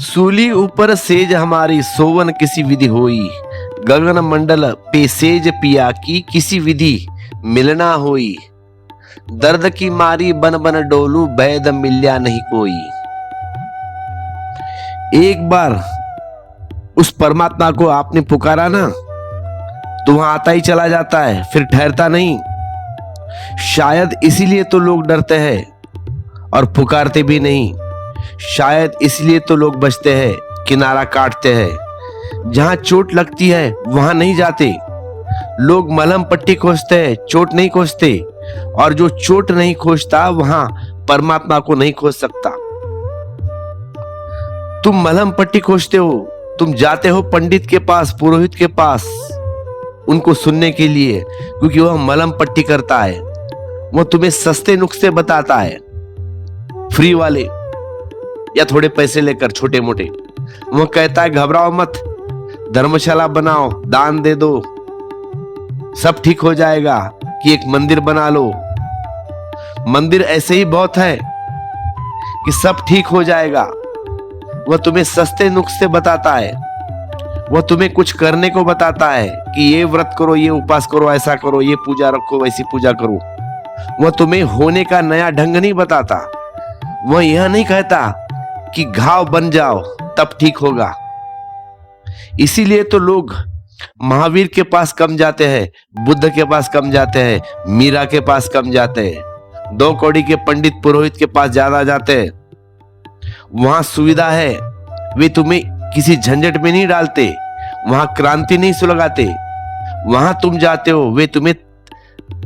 सूली ऊपर सेज हमारी सोवन किसी विधि होई। गगन मंडल पे सेज पिया की किसी विधि मिलना होई। दर्द की मारी बन बन डोलू बैद मिल्या नहीं कोई। एक बार उस परमात्मा को आपने पुकारा ना, तो वहां आता ही चला जाता है, फिर ठहरता नहीं। शायद इसीलिए तो लोग डरते हैं और पुकारते भी नहीं। शायद इसलिए तो लोग बचते हैं, किनारा काटते हैं। जहां चोट लगती है वहां नहीं जाते। लोग मलहम पट्टी खोजते हैं, चोट नहीं खोजते। और जो चोट नहीं खोजता वहां परमात्मा को नहीं खोज सकता। तुम मलहम पट्टी खोजते हो, तुम जाते हो पंडित के पास, पुरोहित के पास, उनको सुनने के लिए, क्योंकि वह मलहम पट्टी करता है। वह तुम्हें सस्ते नुस्खे बताता है, फ्री वाले या थोड़े पैसे लेकर छोटे मोटे। वह कहता है घबराओ मत, धर्मशाला बनाओ, दान दे दो, सब ठीक हो जाएगा, कि एक मंदिर बना लो। मंदिर ऐसे ही बहुत है कि सब ठीक हो जाएगा। वह तुम्हें सस्ते नुस्खे बताता है। वह तुम्हें कुछ करने को बताता है कि ये व्रत करो, ये उपास करो, ऐसा करो, ये पूजा रखो, वैसी पूजा करो। वह तुम्हें होने का नया ढंग नहीं बताता। वह यह नहीं कहता कि घाव बन जाओ तब ठीक होगा। इसीलिए तो लोग महावीर के पास कम जाते हैं, बुद्ध के पास कम जाते हैं, मीरा के पास कम जाते हैं, 2 कौड़ी के पंडित पुरोहित के पास ज्यादा जाते हैं। वहां सुविधा है, वे तुम्हें किसी झंझट में नहीं डालते। वहां क्रांति नहीं सुलगाते। वहां तुम जाते हो, वे तुम्हें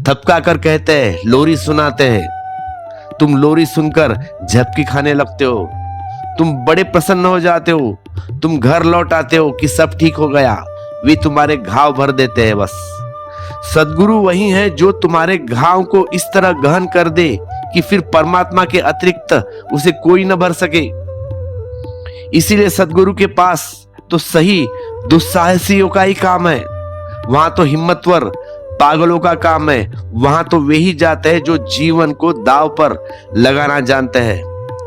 थपका कर कहते हैं, लोरी सुनाते हैं। तुम लोरी सुनकर झपकी खाने लगते हो। तुम बड़े प्रसन्न हो जाते हो। तुम घर लौट आते हो कि सब ठीक हो गया। वे तुम्हारे घाव भर देते हैं बस। सद्गुरु वही है जो तुम्हारे घाव को इस तरह गहन कर दे कि फिर परमात्मा के अतिरिक्त उसे कोई न भर सके। इसीलिए सद्गुरु के पास तो सही दुस्साहसियों का ही काम है। वहां तो हिम्मतवर पागलों का काम है। वहां तो वे ही जाते हैं जो जीवन को दांव पर लगाना जानते हैं,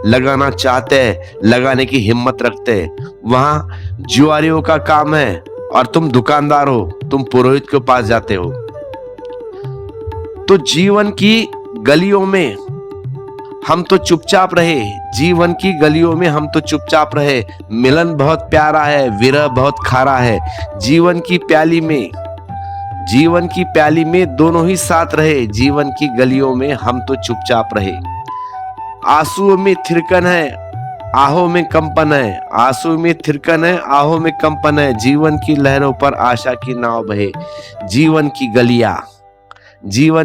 लगाना चाहते हैं, लगाने की हिम्मत रखते हैं। वहां जुआरियों का काम है और तुम दुकानदार हो, तुम पुरोहित के पास जाते हो। तो जीवन की गलियों में हम तो चुपचाप रहे। जीवन की गलियों में हम तो चुपचाप रहे। मिलन बहुत प्यारा है, विरह बहुत खारा है। जीवन की प्याली में दोनों ही साथ रहे। जीवन की गलियों में हम तो चुपचाप रहे। आंसुओं में थिरकन है, आहों में कंपन है। आंसू में थिरकन है, आहों में कंपन है। जीवन की लहरों पर आशा की नाव बहे। जीवन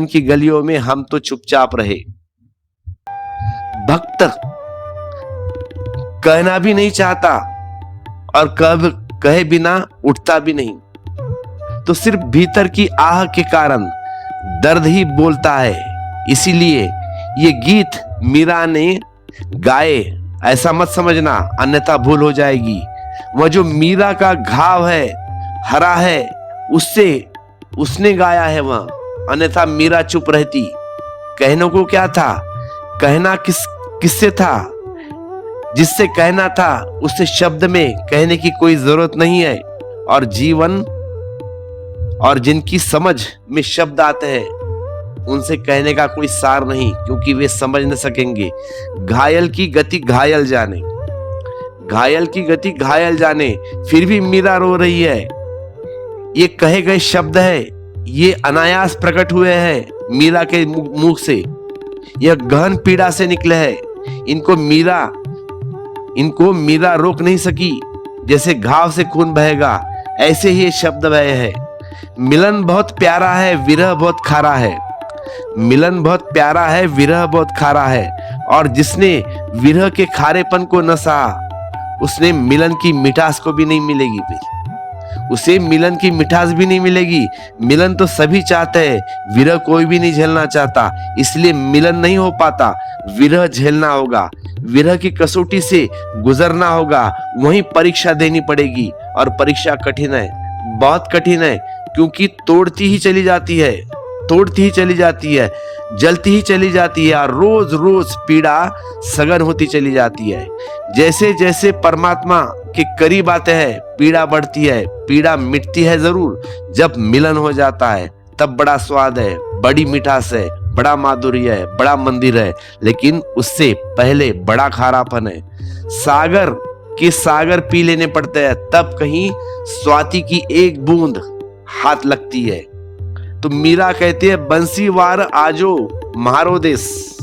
की गलियों में हम तो चुपचाप रहे। भक्त कहना भी नहीं चाहता और कब कहे बिना उठता भी नहीं, तो सिर्फ भीतर की आह के कारण दर्द ही बोलता है। इसीलिए ये गीत मीरा ने गाए, ऐसा मत समझना, अन्यथा भूल हो जाएगी। वह जो मीरा का घाव है, हरा है, उसने गाया है वह, अन्यथा मीरा चुप रहती। कहने को क्या था, कहना किससे था, जिससे कहना था उससे शब्द में कहने की कोई जरूरत नहीं है। और जीवन और जिनकी समझ में शब्द आते हैं उनसे कहने का कोई सार नहीं, क्योंकि वे समझ न सकेंगे। घायल की गति घायल जाने, घायल की गति घायल जाने। फिर भी मीरा रो रही है। ये कहे गए शब्द है, ये अनायास प्रकट हुए हैं मीरा के मुंह से। यह गहन पीड़ा से निकले हैं। इनको मीरा रोक नहीं सकी। जैसे घाव से खून बहेगा, ऐसे ही ये शब्द बहे हैं। मिलन बहुत प्यारा है, विरह बहुत खारा है। मिलन बहुत प्यारा है, विरह बहुत खारा है। और जिसने विरह के खारेपन को न सहा, उसने मिलन की मिठास को भी नहीं मिलेगी। फिर उसे मिलन की मिठास भी नहीं मिलेगी। मिलन तो सभी चाहते हैं, विरह कोई भी नहीं झेलना चाहता। इसलिए मिलन नहीं हो पाता, विरह झेलना होगा। विरह की कसौटी से गुजरना होगा, वहीं परीक्षा देनी पड़ेगी। और परीक्षा कठिन है, बहुत कठिन है, क्योंकि तोड़ती ही चली जाती है। तोड़ती ही चली जाती है, जलती ही चली जाती है और रोज रोज पीड़ा सघन होती चली जाती है। जैसे जैसे परमात्मा के करीब आते हैं पीड़ा बढ़ती है, पीड़ा मिटती है जरूर, जब मिलन हो जाता है तब बड़ा स्वाद है, बड़ी मिठास है, बड़ा माधुर्य है, बड़ा मंदिर है, लेकिन उससे पहले बड़ा खारापन है। सागर के सागर पी लेने पड़ते हैं तब कहीं स्वाति की एक बूंद हाथ लगती है। तो मीरा कहती है बंसी वार आजो म्हारो देश।